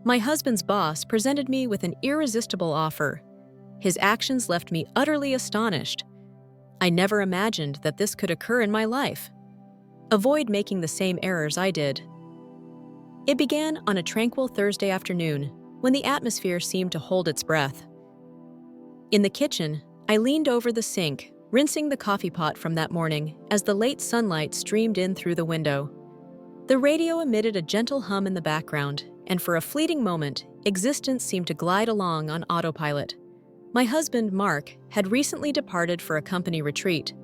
My husband's boss presented me with an irresistible offer. His actions left me utterly astonished. I never imagined that this could occur in my life. Avoid making the same errors I did. It began on a tranquil Thursday afternoon when the atmosphere seemed to hold its breath. In the kitchen, I leaned over the sink, rinsing the coffee pot from that morning as the late sunlight streamed in through the window. The radio emitted a gentle hum in the background, and for a fleeting moment, existence seemed to glide along on autopilot. My husband, Mark, had recently departed for a company retreat,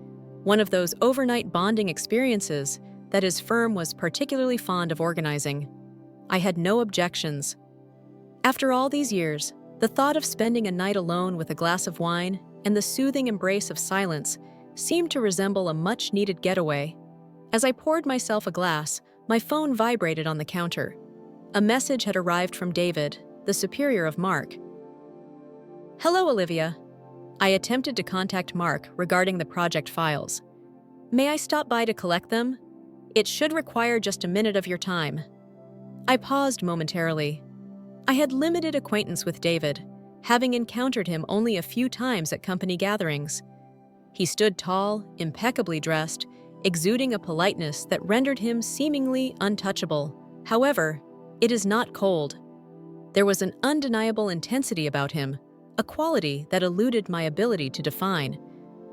one of those overnight bonding experiences that his firm was particularly fond of organizing. I had no objections. After all these years, the thought of spending a night alone with a glass of wine and the soothing embrace of silence seemed to resemble a much-needed getaway. As I poured myself a glass, my phone vibrated on the counter. A message had arrived from David, the superior of Mark. "Hello, Olivia." I attempted to contact Mark regarding the project files. "May I stop by to collect them? It should require just a minute of your time." I paused momentarily. I had limited acquaintance with David, having encountered him only a few times at company gatherings. He stood tall, impeccably dressed, exuding a politeness that rendered him seemingly untouchable. However, it is not cold. There was an undeniable intensity about him, a quality that eluded my ability to define.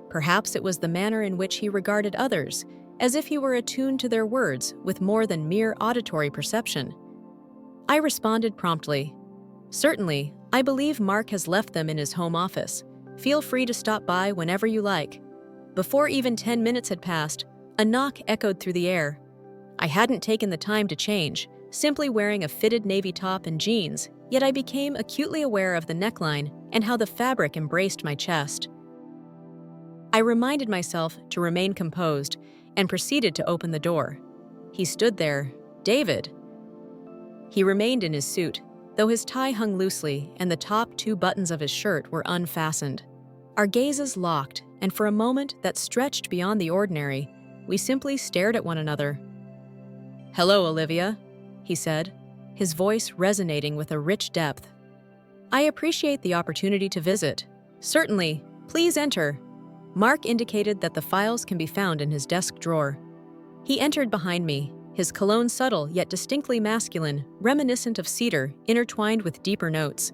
Perhaps it was the manner in which he regarded others, as if he were attuned to their words with more than mere auditory perception. I responded promptly. "Certainly, I believe Mark has left them in his home office. Feel free to stop by whenever you like." Before even 10 minutes had passed, a knock echoed through the air. I hadn't taken the time to change, simply wearing a fitted navy top and jeans, yet I became acutely aware of the neckline and how the fabric embraced my chest. I reminded myself to remain composed and proceeded to open the door. He stood there. David. He remained in his suit, though his tie hung loosely and the top 2 buttons of his shirt were unfastened. Our gazes locked, and for a moment that stretched beyond the ordinary, we simply stared at one another. "Hello, Olivia," he said, his voice resonating with a rich depth. "I appreciate the opportunity to visit." "Certainly, please enter." Mark indicated that the files can be found in his desk drawer. He entered behind me, his cologne subtle yet distinctly masculine, reminiscent of cedar, intertwined with deeper notes.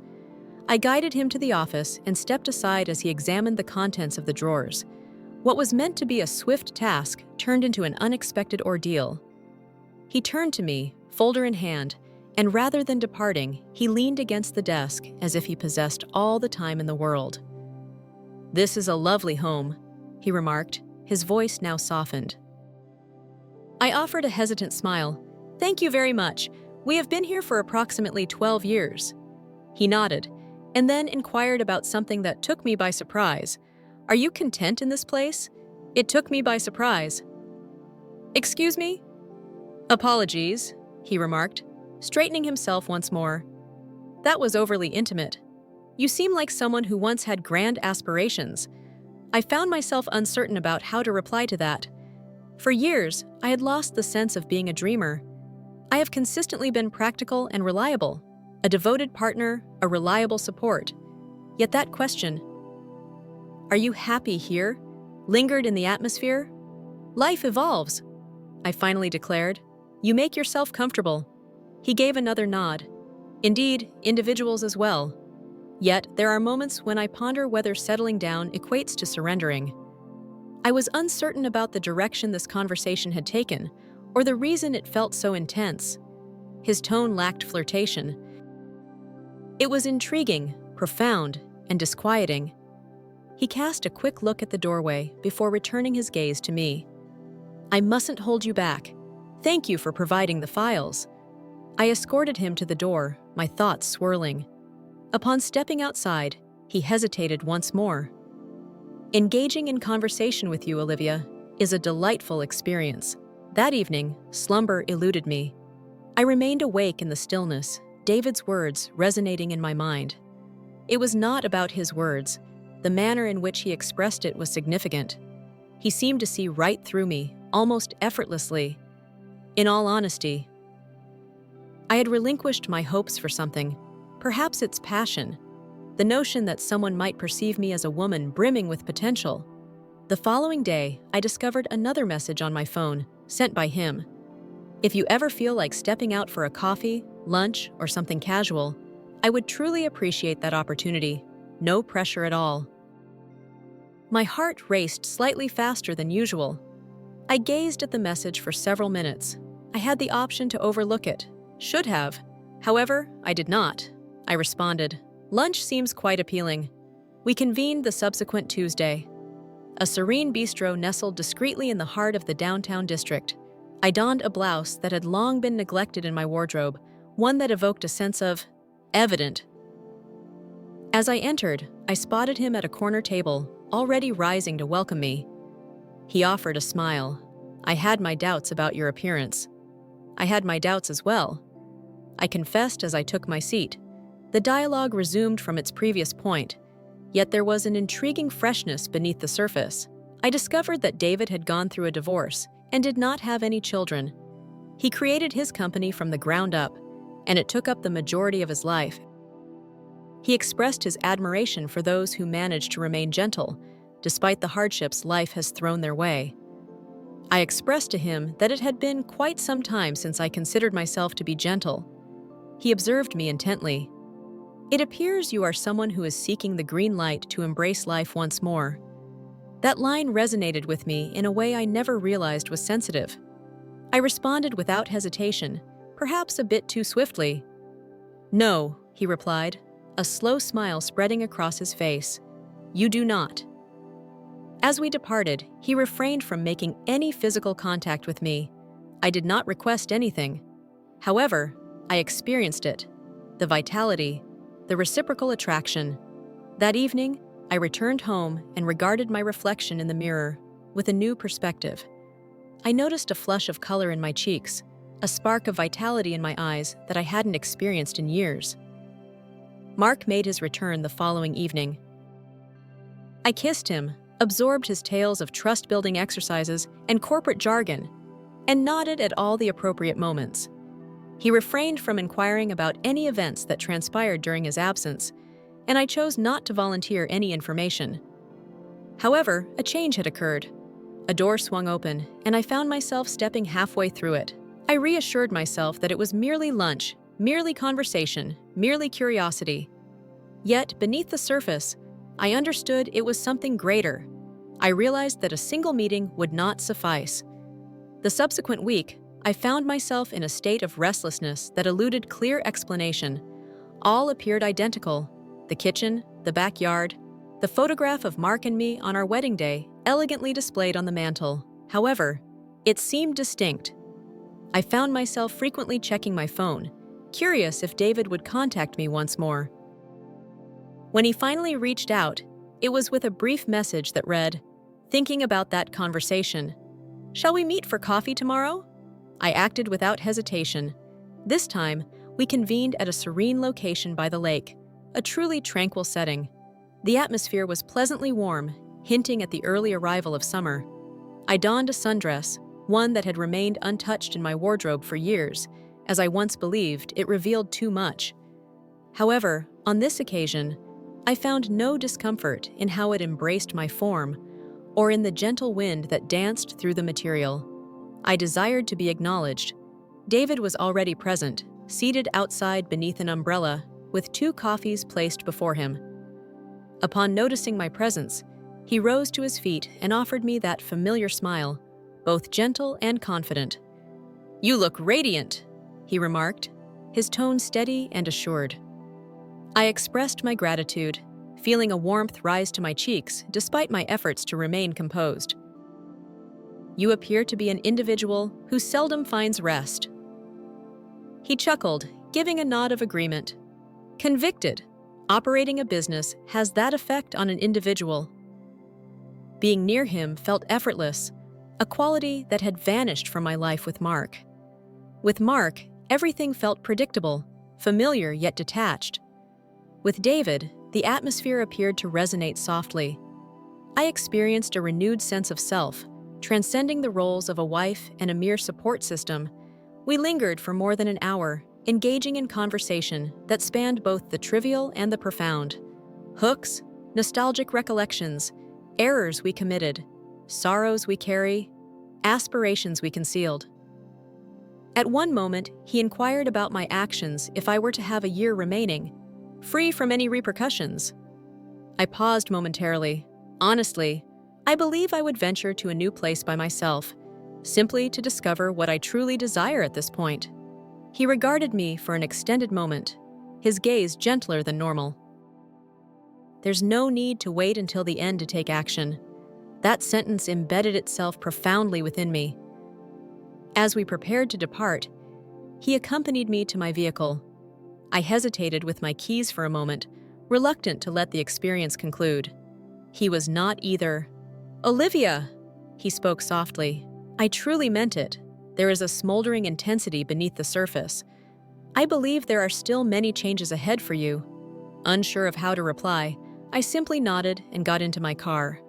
I guided him to the office and stepped aside as he examined the contents of the drawers. What was meant to be a swift task turned into an unexpected ordeal. He turned to me, folder in hand, and rather than departing, he leaned against the desk as if he possessed all the time in the world. "This is a lovely home," he remarked, his voice now softened. I offered a hesitant smile. "Thank you very much. We have been here for approximately 12 years. He nodded, and then inquired about something that took me by surprise. "Are you content in this place?" It took me by surprise. "Excuse me?" "Apologies," he remarked, straightening himself once more. "That was overly intimate. You seem like someone who once had grand aspirations." I found myself uncertain about how to reply to that. For years, I had lost the sense of being a dreamer. I have consistently been practical and reliable, a devoted partner, a reliable support. Yet that question, "Are you happy here?" lingered in the atmosphere. "Life evolves," I finally declared. "You make yourself comfortable." He gave another nod. "Indeed, individuals as well. Yet there are moments when I ponder whether settling down equates to surrendering." I was uncertain about the direction this conversation had taken, or the reason it felt so intense. His tone lacked flirtation. It was intriguing, profound, and disquieting. He cast a quick look at the doorway before returning his gaze to me. "I mustn't hold you back. Thank you for providing the files." I escorted him to the door, my thoughts swirling. Upon stepping outside, he hesitated once more. "Engaging in conversation with you, Olivia, is a delightful experience." That evening, slumber eluded me. I remained awake in the stillness, David's words resonating in my mind. It was not about his words. The manner in which he expressed it was significant. He seemed to see right through me, almost effortlessly. In all honesty, I had relinquished my hopes for something, perhaps it's passion, the notion that someone might perceive me as a woman brimming with potential. The following day, I discovered another message on my phone, sent by him. If you ever feel like stepping out for a coffee, lunch, or something casual, I would truly appreciate that opportunity. No pressure at all. My heart raced slightly faster than usual. I gazed at the message for several minutes. I had the option to overlook it. Should have. However, I did not. I responded, "Lunch seems quite appealing." We convened the subsequent Tuesday. A serene bistro nestled discreetly in the heart of the downtown district. I donned a blouse that had long been neglected in my wardrobe, one that evoked a sense of evident. As I entered, I spotted him at a corner table, already rising to welcome me. He offered a smile. "I had my doubts about your appearance." "I had my doubts as well," I confessed as I took my seat. The dialogue resumed from its previous point, yet there was an intriguing freshness beneath the surface. I discovered that David had gone through a divorce and did not have any children. He created his company from the ground up, and it took up the majority of his life. He expressed his admiration for those who manage to remain gentle, despite the hardships life has thrown their way. I expressed to him that it had been quite some time since I considered myself to be gentle. He observed me intently. "It appears you are someone who is seeking the green light to embrace life once more." That line resonated with me in a way I never realized was sensitive. I responded without hesitation, perhaps a bit too swiftly. "No," he replied, a slow smile spreading across his face. "You do not." As we departed, he refrained from making any physical contact with me. I did not request anything. However, I experienced it, the vitality, the reciprocal attraction. That evening, I returned home and regarded my reflection in the mirror with a new perspective. I noticed a flush of color in my cheeks, a spark of vitality in my eyes that I hadn't experienced in years. Mark made his return the following evening. I kissed him, absorbed his tales of trust-building exercises and corporate jargon, and nodded at all the appropriate moments. He refrained from inquiring about any events that transpired during his absence, and I chose not to volunteer any information. However, a change had occurred. A door swung open, and I found myself stepping halfway through it. I reassured myself that it was merely lunch, merely conversation, merely curiosity. Yet, beneath the surface, I understood it was something greater. I realized that a single meeting would not suffice. The subsequent week, I found myself in a state of restlessness that eluded clear explanation. All appeared identical: the kitchen, the backyard, the photograph of Mark and me on our wedding day, elegantly displayed on the mantel. However, it seemed distinct. I found myself frequently checking my phone, curious if David would contact me once more. When he finally reached out, it was with a brief message that read, "Thinking about that conversation. Shall we meet for coffee tomorrow?" I acted without hesitation. This time, we convened at a serene location by the lake, a truly tranquil setting. The atmosphere was pleasantly warm, hinting at the early arrival of summer. I donned a sundress, one that had remained untouched in my wardrobe for years, as I once believed it revealed too much. However, on this occasion, I found no discomfort in how it embraced my form, or in the gentle wind that danced through the material. I desired to be acknowledged. David was already present, seated outside beneath an umbrella, with 2 coffees placed before him. Upon noticing my presence, he rose to his feet and offered me that familiar smile, both gentle and confident. "You look radiant," he remarked, his tone steady and assured. I expressed my gratitude, feeling a warmth rise to my cheeks despite my efforts to remain composed. "You appear to be an individual who seldom finds rest." He chuckled, giving a nod of agreement. "Convicted. Operating a business has that effect on an individual." Being near him felt effortless, a quality that had vanished from my life with Mark. With Mark, everything felt predictable, familiar yet detached. With David, the atmosphere appeared to resonate softly. I experienced a renewed sense of self, transcending the roles of a wife and a mere support system. We lingered for more than an hour, engaging in conversation that spanned both the trivial and the profound. Hooks, nostalgic recollections, errors we committed, sorrows we carry, aspirations we concealed. At one moment, he inquired about my actions if I were to have a year remaining, free from any repercussions. I paused momentarily. Honestly, I believe I would venture to a new place by myself, simply to discover what I truly desire at this point. He regarded me for an extended moment, his gaze gentler than normal. There's no need to wait until the end to take action. That sentence embedded itself profoundly within me. As we prepared to depart, he accompanied me to my vehicle. I hesitated with my keys for a moment, reluctant to let the experience conclude. He was not either. "Olivia!" He spoke softly. "I truly meant it. There is a smoldering intensity beneath the surface. I believe there are still many changes ahead for you." Unsure of how to reply, I simply nodded and got into my car.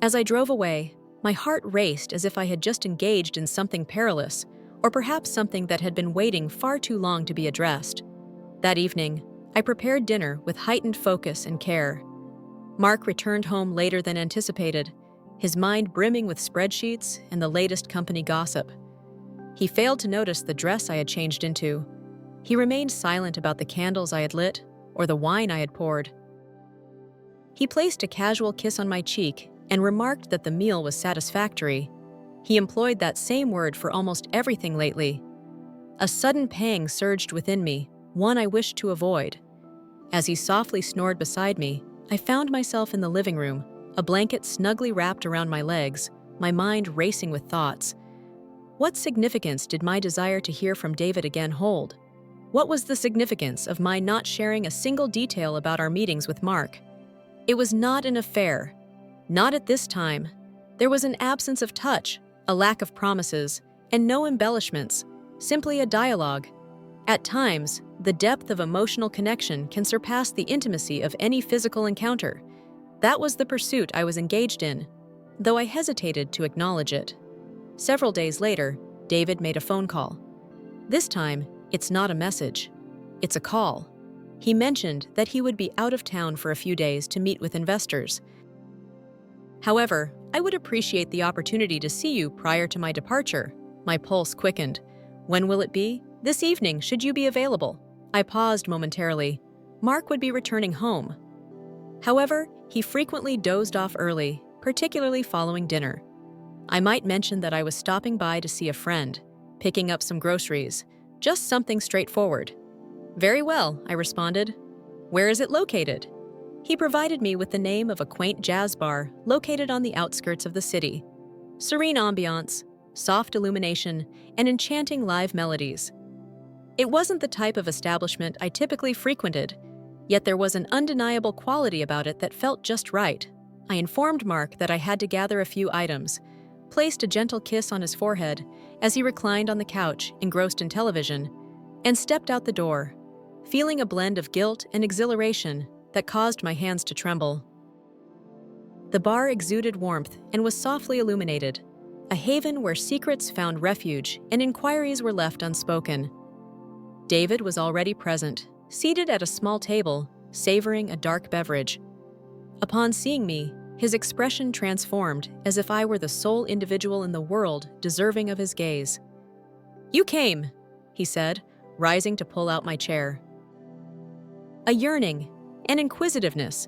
As I drove away, my heart raced as if I had just engaged in something perilous, or perhaps something that had been waiting far too long to be addressed. That evening, I prepared dinner with heightened focus and care. Mark returned home later than anticipated, his mind brimming with spreadsheets and the latest company gossip. He failed to notice the dress I had changed into. He remained silent about the candles I had lit or the wine I had poured. He placed a casual kiss on my cheek and remarked that the meal was satisfactory. He employed that same word for almost everything lately. A sudden pang surged within me, one I wished to avoid. As he softly snored beside me, I found myself in the living room, a blanket snugly wrapped around my legs, my mind racing with thoughts. What significance did my desire to hear from David again hold? What was the significance of my not sharing a single detail about our meetings with Mark? It was not an affair. Not at this time. There was an absence of touch, a lack of promises, and no embellishments, simply a dialogue. At times, the depth of emotional connection can surpass the intimacy of any physical encounter. That was the pursuit I was engaged in, though I hesitated to acknowledge it. Several days later, David made a phone call. This time, it's not a message. It's a call. He mentioned that he would be out of town for a few days to meet with investors. "However, I would appreciate the opportunity to see you prior to my departure." My pulse quickened. "When will it be?" "This evening, should you be available." I paused momentarily. Mark would be returning home. However, he frequently dozed off early, particularly following dinner. I might mention that I was stopping by to see a friend, picking up some groceries, just something straightforward. "Very well," I responded. "Where is it located?" He provided me with the name of a quaint jazz bar located on the outskirts of the city. Serene ambiance, soft illumination, and enchanting live melodies. It wasn't the type of establishment I typically frequented, yet there was an undeniable quality about it that felt just right. I informed Mark that I had to gather a few items, placed a gentle kiss on his forehead as he reclined on the couch, engrossed in television, and stepped out the door, feeling a blend of guilt and exhilaration that caused my hands to tremble. The bar exuded warmth and was softly illuminated, a haven where secrets found refuge and inquiries were left unspoken. David was already present, seated at a small table, savoring a dark beverage. Upon seeing me, his expression transformed as if I were the sole individual in the world deserving of his gaze. "You came," he said, rising to pull out my chair. A yearning, an inquisitiveness,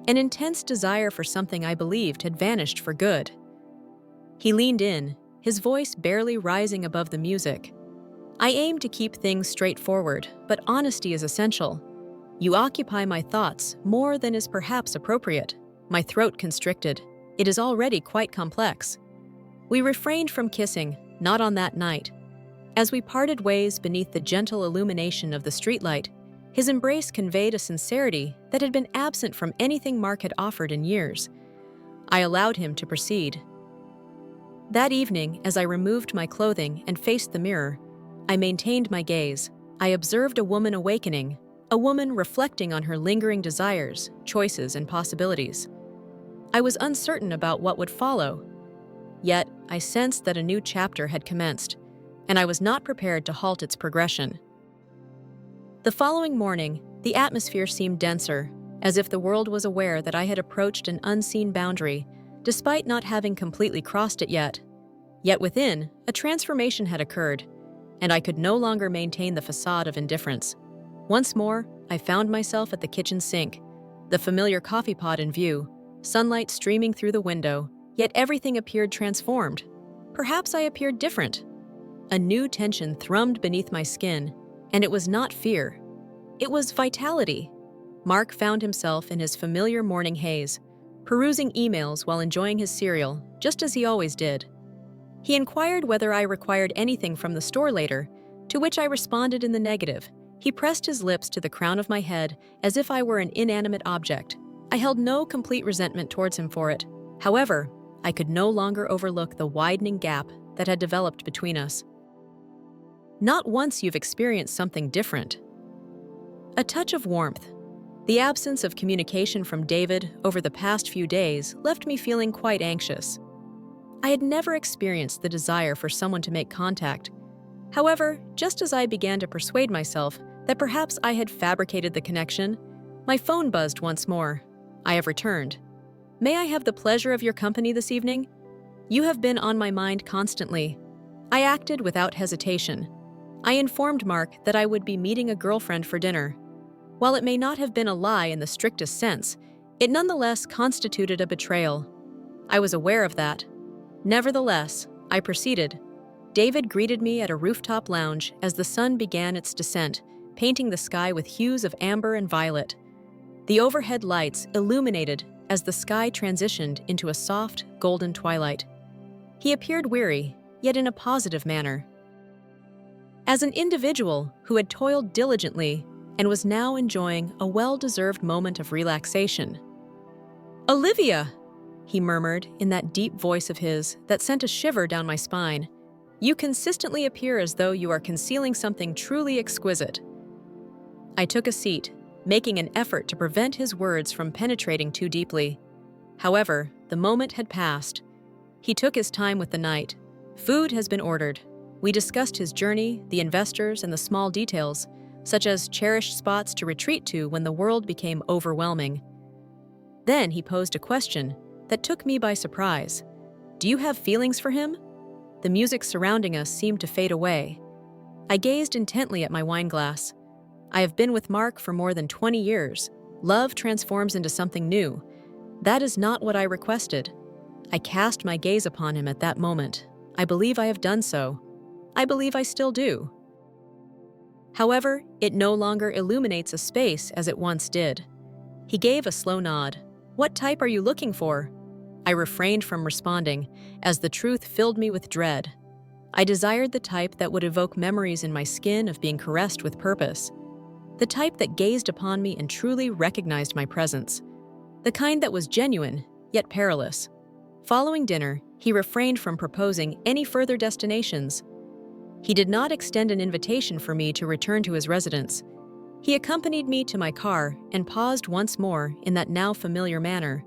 an intense desire for something I believed had vanished for good. He leaned in, his voice barely rising above the music. "I aim to keep things straightforward, but honesty is essential. You occupy my thoughts more than is perhaps appropriate." My throat constricted. It is already quite complex. We refrained from kissing, not on that night. As we parted ways beneath the gentle illumination of the streetlight, his embrace conveyed a sincerity that had been absent from anything Mark had offered in years. I allowed him to proceed. That evening, as I removed my clothing and faced the mirror, I maintained my gaze. I observed a woman awakening, a woman reflecting on her lingering desires, choices, and possibilities. I was uncertain about what would follow. Yet, I sensed that a new chapter had commenced, and I was not prepared to halt its progression. The following morning, the atmosphere seemed denser, as if the world was aware that I had approached an unseen boundary, despite not having completely crossed it yet. Yet within, a transformation had occurred, and I could no longer maintain the facade of indifference. Once more, I found myself at the kitchen sink, the familiar coffee pot in view, sunlight streaming through the window, yet everything appeared transformed. Perhaps I appeared different. A new tension thrummed beneath my skin, and it was not fear. It was vitality. Mark found himself in his familiar morning haze, perusing emails while enjoying his cereal, just as he always did. He inquired whether I required anything from the store later, to which I responded in the negative. He pressed his lips to the crown of my head as if I were an inanimate object. I held no complete resentment towards him for it. However, I could no longer overlook the widening gap that had developed between us. Not once you've experienced something different. A touch of warmth. The absence of communication from David over the past few days left me feeling quite anxious. I had never experienced the desire for someone to make contact. However, just as I began to persuade myself that perhaps I had fabricated the connection, my phone buzzed once more. I have returned. May I have the pleasure of your company this evening? You have been on my mind constantly. I acted without hesitation. I informed Mark that I would be meeting a girlfriend for dinner. While it may not have been a lie in the strictest sense, it nonetheless constituted a betrayal. I was aware of that. Nevertheless, I proceeded. David greeted me at a rooftop lounge as the sun began its descent, painting the sky with hues of amber and violet. The overhead lights illuminated as the sky transitioned into a soft, golden twilight. He appeared weary, yet in a positive manner. As an individual who had toiled diligently and was now enjoying a well-deserved moment of relaxation. "Olivia!" he murmured in that deep voice of his that sent a shiver down my spine. "You consistently appear as though you are concealing something truly exquisite." I took a seat, making an effort to prevent his words from penetrating too deeply. However, the moment had passed. He took his time with the night. Food has been ordered. We discussed his journey, the investors, and the small details, such as cherished spots to retreat to when the world became overwhelming. Then he posed a question that took me by surprise. "Do you have feelings for him?" The music surrounding us seemed to fade away. I gazed intently at my wineglass. I have been with Mark for more than 20 years. Love transforms into something new. That is not what I requested. I cast my gaze upon him at that moment. I believe I have done so. I believe I still do. However, it no longer illuminates a space as it once did. He gave a slow nod. "What type are you looking for?" I refrained from responding, as the truth filled me with dread. I desired the type that would evoke memories in my skin of being caressed with purpose. The type that gazed upon me and truly recognized my presence. The kind that was genuine, yet perilous. Following dinner, he refrained from proposing any further destinations. He did not extend an invitation for me to return to his residence. He accompanied me to my car and paused once more in that now familiar manner.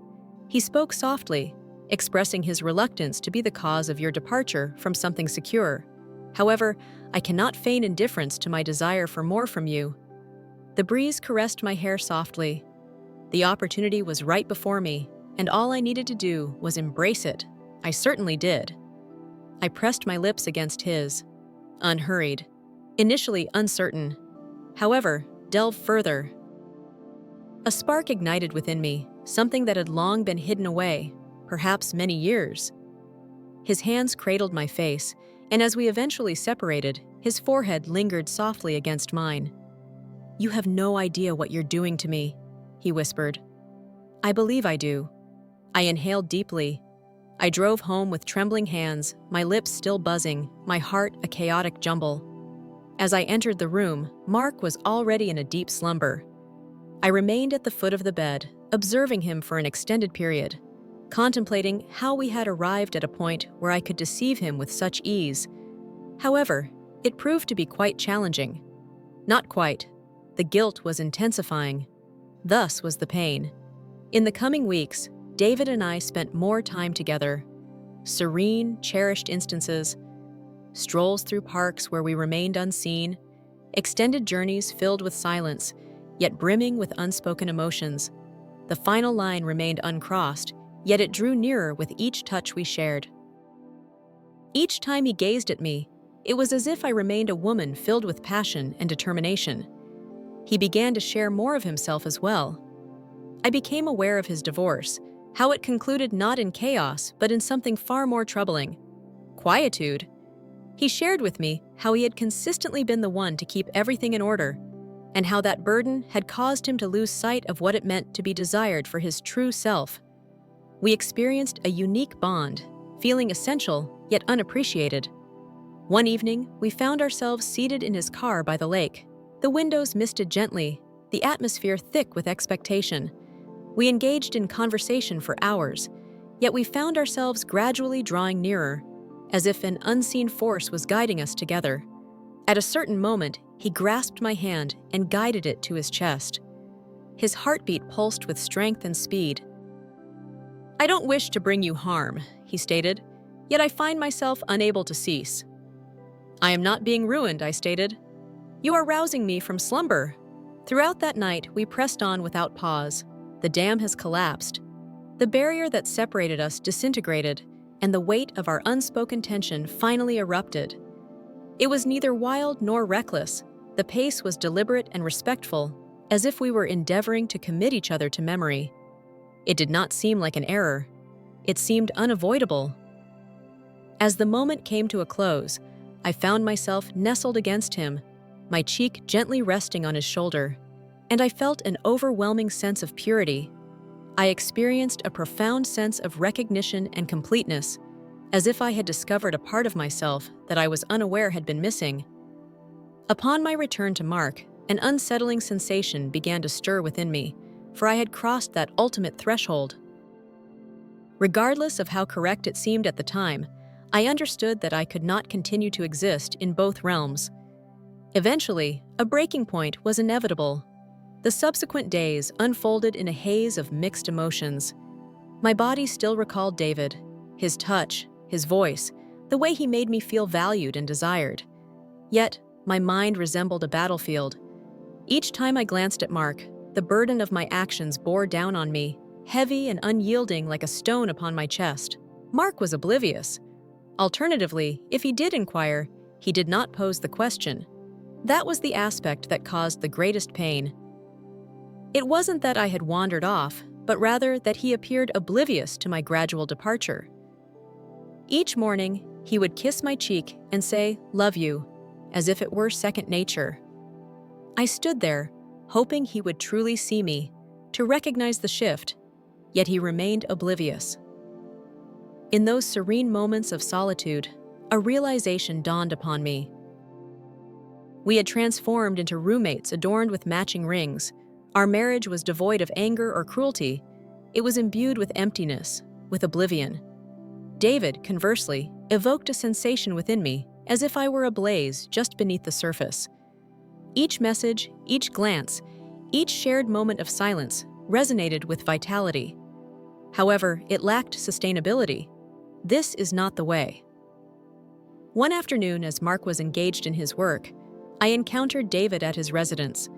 He spoke softly, expressing his reluctance to be the cause of your departure from something secure. However, I cannot feign indifference to my desire for more from you. The breeze caressed my hair softly. The opportunity was right before me, and all I needed to do was embrace it. I certainly did. I pressed my lips against his, unhurried, initially uncertain. However, delved further. A spark ignited within me, something that had long been hidden away, perhaps many years. His hands cradled my face, and as we eventually separated, his forehead lingered softly against mine. "You have no idea what you're doing to me," he whispered. "I believe I do." I inhaled deeply. I drove home with trembling hands, my lips still buzzing, my heart a chaotic jumble. As I entered the room, Mark was already in a deep slumber. I remained at the foot of the bed, observing him for an extended period, contemplating how we had arrived at a point where I could deceive him with such ease. However, it proved to be quite challenging. Not quite. The guilt was intensifying. Thus was the pain. In the coming weeks, David and I spent more time together. Serene, cherished instances, strolls through parks where we remained unseen, extended journeys filled with silence, yet brimming with unspoken emotions. The final line remained uncrossed, yet it drew nearer with each touch we shared. Each time he gazed at me, it was as if I remained a woman filled with passion and determination. He began to share more of himself as well. I became aware of his divorce, how it concluded not in chaos, but in something far more troubling: quietude. He shared with me how he had consistently been the one to keep everything in order, and how that burden had caused him to lose sight of what it meant to be desired for his true self. We experienced a unique bond, feeling essential yet unappreciated. One evening, we found ourselves seated in his car by the lake. The windows misted gently, the atmosphere thick with expectation. We engaged in conversation for hours, yet we found ourselves gradually drawing nearer, as if an unseen force was guiding us together. At a certain moment, he grasped my hand and guided it to his chest. His heartbeat pulsed with strength and speed. "I don't wish to bring you harm," he stated, "yet I find myself unable to cease." "I am not being ruined," I stated. "You are rousing me from slumber." Throughout that night, we pressed on without pause. The dam has collapsed. The barrier that separated us disintegrated, and the weight of our unspoken tension finally erupted. It was neither wild nor reckless. The pace was deliberate and respectful, as if we were endeavoring to commit each other to memory. It did not seem like an error. It seemed unavoidable. As the moment came to a close, I found myself nestled against him, my cheek gently resting on his shoulder, and I felt an overwhelming sense of purity. I experienced a profound sense of recognition and completeness, as if I had discovered a part of myself that I was unaware had been missing. Upon my return to Mark, an unsettling sensation began to stir within me, for I had crossed that ultimate threshold. Regardless of how correct it seemed at the time, I understood that I could not continue to exist in both realms. Eventually, a breaking point was inevitable. The subsequent days unfolded in a haze of mixed emotions. My body still recalled David, his touch, his voice, the way he made me feel valued and desired. Yet, my mind resembled a battlefield. Each time I glanced at Mark, the burden of my actions bore down on me, heavy and unyielding like a stone upon my chest. Mark was oblivious. Alternatively, if he did inquire, he did not pose the question. That was the aspect that caused the greatest pain. It wasn't that I had wandered off, but rather that he appeared oblivious to my gradual departure. Each morning, he would kiss my cheek and say, "Love you," as if it were second nature. I stood there, hoping he would truly see me, to recognize the shift, yet he remained oblivious. In those serene moments of solitude, a realization dawned upon me. We had transformed into roommates adorned with matching rings. Our marriage was devoid of anger or cruelty. It was imbued with emptiness, with oblivion. David, conversely, evoked a sensation within me, as if I were ablaze just beneath the surface. Each message, each glance, each shared moment of silence resonated with vitality. However, it lacked sustainability. This is not the way. One afternoon, as Mark was engaged in his work, I encountered David at his residence.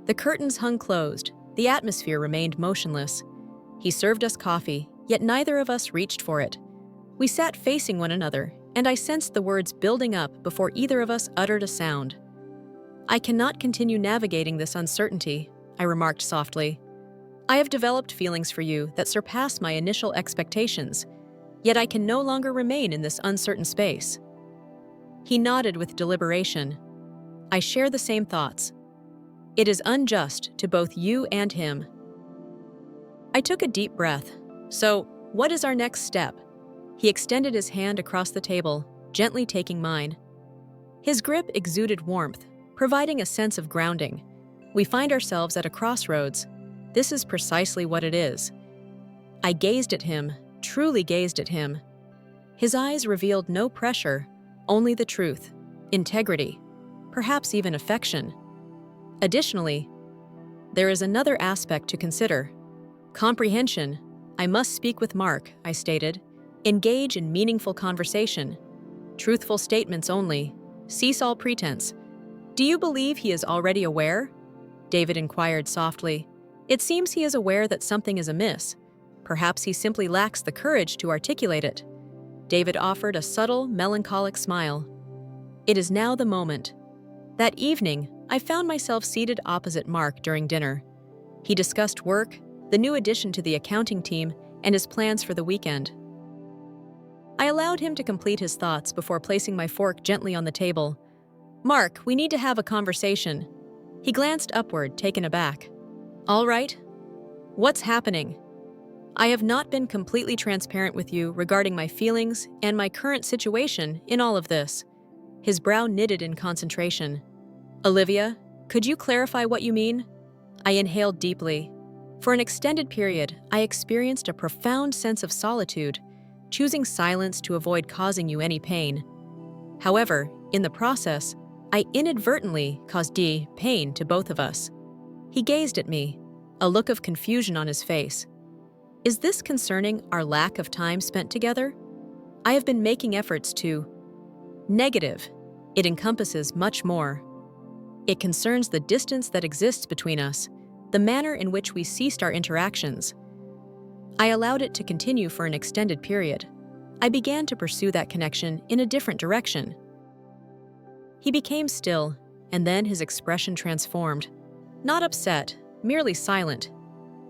The curtains hung closed, the atmosphere remained motionless. He served us coffee, yet neither of us reached for it. We sat facing one another, and I sensed the words building up before either of us uttered a sound. "I cannot continue navigating this uncertainty," I remarked softly. "I have developed feelings for you that surpass my initial expectations, yet I can no longer remain in this uncertain space." He nodded with deliberation. "I share the same thoughts. It is unjust to both you and him." I took a deep breath. "So, what is our next step?" He extended his hand across the table, gently taking mine. His grip exuded warmth, providing a sense of grounding. "We find ourselves at a crossroads. This is precisely what it is." I gazed at him, truly gazed at him. His eyes revealed no pressure, only the truth, integrity, perhaps even affection. Additionally, there is another aspect to consider. Comprehension. "I must speak with Mark," I stated. "Engage in meaningful conversation. Truthful statements only. Cease all pretense. Do you believe he is already aware? David inquired softly. It seems he is aware that something is amiss. Perhaps he simply lacks the courage to articulate it. David offered a subtle, melancholic smile. It is now the moment. That evening, I found myself seated opposite Mark during dinner. He discussed work, the new addition to the accounting team, and his plans for the weekend. I allowed him to complete his thoughts before placing my fork gently on the table. Mark, we need to have a conversation. He glanced upward, taken aback. All right. What's happening? I have not been completely transparent with you regarding my feelings and my current situation in all of this. His brow knitted in concentration. Olivia, could you clarify what you mean? I inhaled deeply. For an extended period, I experienced a profound sense of solitude, choosing silence to avoid causing you any pain. However, in the process, I inadvertently caused pain to both of us. He gazed at me, a look of confusion on his face. Is this concerning our lack of time spent together? I have been making efforts to... Negative. It encompasses much more. It concerns the distance that exists between us, the manner in which we ceased our interactions. I allowed it to continue for an extended period. I began to pursue that connection in a different direction. He became still, and then his expression transformed. Not upset, merely silent.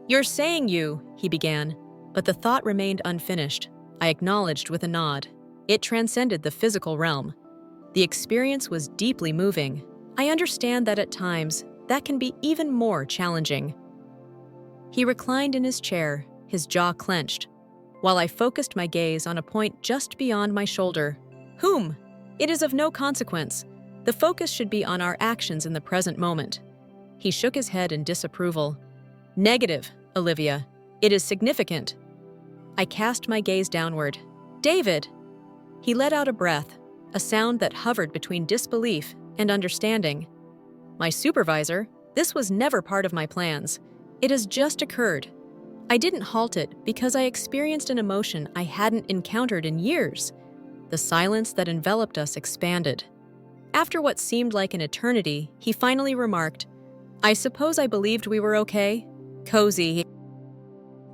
You're saying he began, but the thought remained unfinished. I acknowledged with a nod. It transcended the physical realm. The experience was deeply moving. I understand that at times, that can be even more challenging. He reclined in his chair, his jaw clenched, while I focused my gaze on a point just beyond my shoulder. Whom? It is of no consequence. The focus should be on our actions in the present moment. He shook his head in disapproval. Negative, Olivia. It is significant. I cast my gaze downward. David! He let out a breath, a sound that hovered between disbelief and understanding. My supervisor, this was never part of my plans. It has just occurred. I didn't halt it because I experienced an emotion I hadn't encountered in years. The silence that enveloped us expanded. After what seemed like an eternity, he finally remarked, I suppose I believed we were okay? Cozy.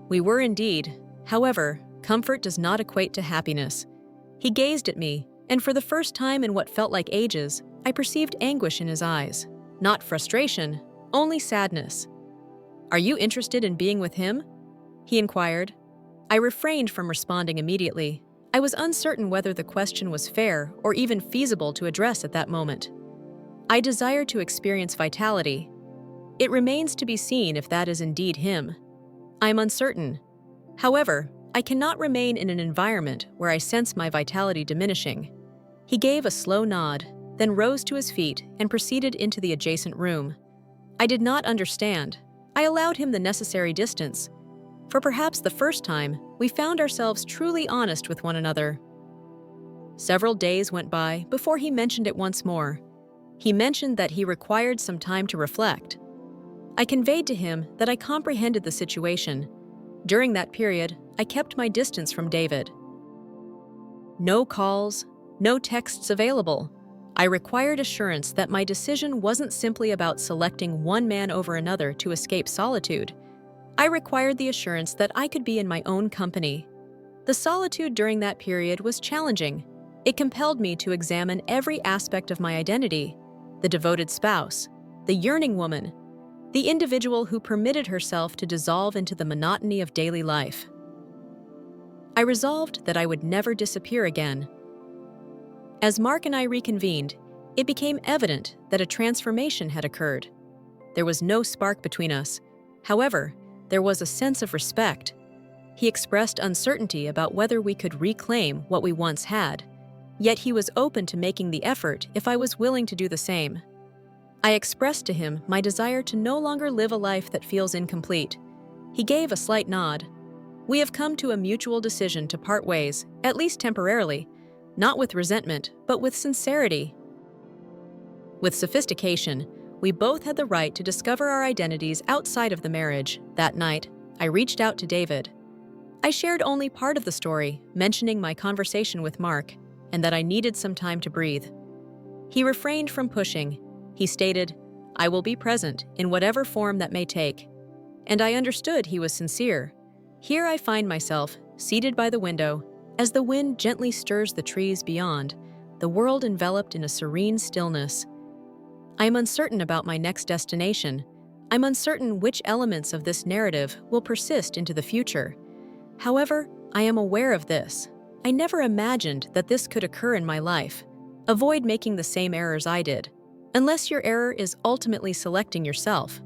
We were indeed. However, comfort does not equate to happiness. He gazed at me, and for the first time in what felt like ages, I perceived anguish in his eyes. Not frustration, only sadness. Are you interested in being with him? He inquired. I refrained from responding immediately. I was uncertain whether the question was fair or even feasible to address at that moment. I desired to experience vitality. It remains to be seen if that is indeed him. I am uncertain. However, I cannot remain in an environment where I sense my vitality diminishing. He gave a slow nod, then rose to his feet and proceeded into the adjacent room. I did not understand. I allowed him the necessary distance. For perhaps the first time, we found ourselves truly honest with one another. Several days went by before he mentioned it once more. He mentioned that he required some time to reflect. I conveyed to him that I comprehended the situation. During that period, I kept my distance from David. No calls, no texts available. I required assurance that my decision wasn't simply about selecting one man over another to escape solitude. I required the assurance that I could be in my own company. The solitude during that period was challenging. It compelled me to examine every aspect of my identity: the devoted spouse, the yearning woman, the individual who permitted herself to dissolve into the monotony of daily life. I resolved that I would never disappear again. As Mark and I reconvened, it became evident that a transformation had occurred. There was no spark between us. However, there was a sense of respect. He expressed uncertainty about whether we could reclaim what we once had, yet he was open to making the effort if I was willing to do the same. I expressed to him my desire to no longer live a life that feels incomplete. He gave a slight nod. We have come to a mutual decision to part ways, at least temporarily, not with resentment, but with sincerity. With sophistication, we both had the right to discover our identities outside of the marriage. That night, I reached out to David. I shared only part of the story, mentioning my conversation with Mark, and that I needed some time to breathe. He refrained from pushing. He stated, "I will be present in whatever form that may take." And I understood he was sincere. Here I find myself, seated by the window, as the wind gently stirs the trees beyond, the world enveloped in a serene stillness. I am uncertain about my next destination. I'm uncertain which elements of this narrative will persist into the future. However, I am aware of this. I never imagined that this could occur in my life. Avoid making the same errors I did, unless your error is ultimately selecting yourself.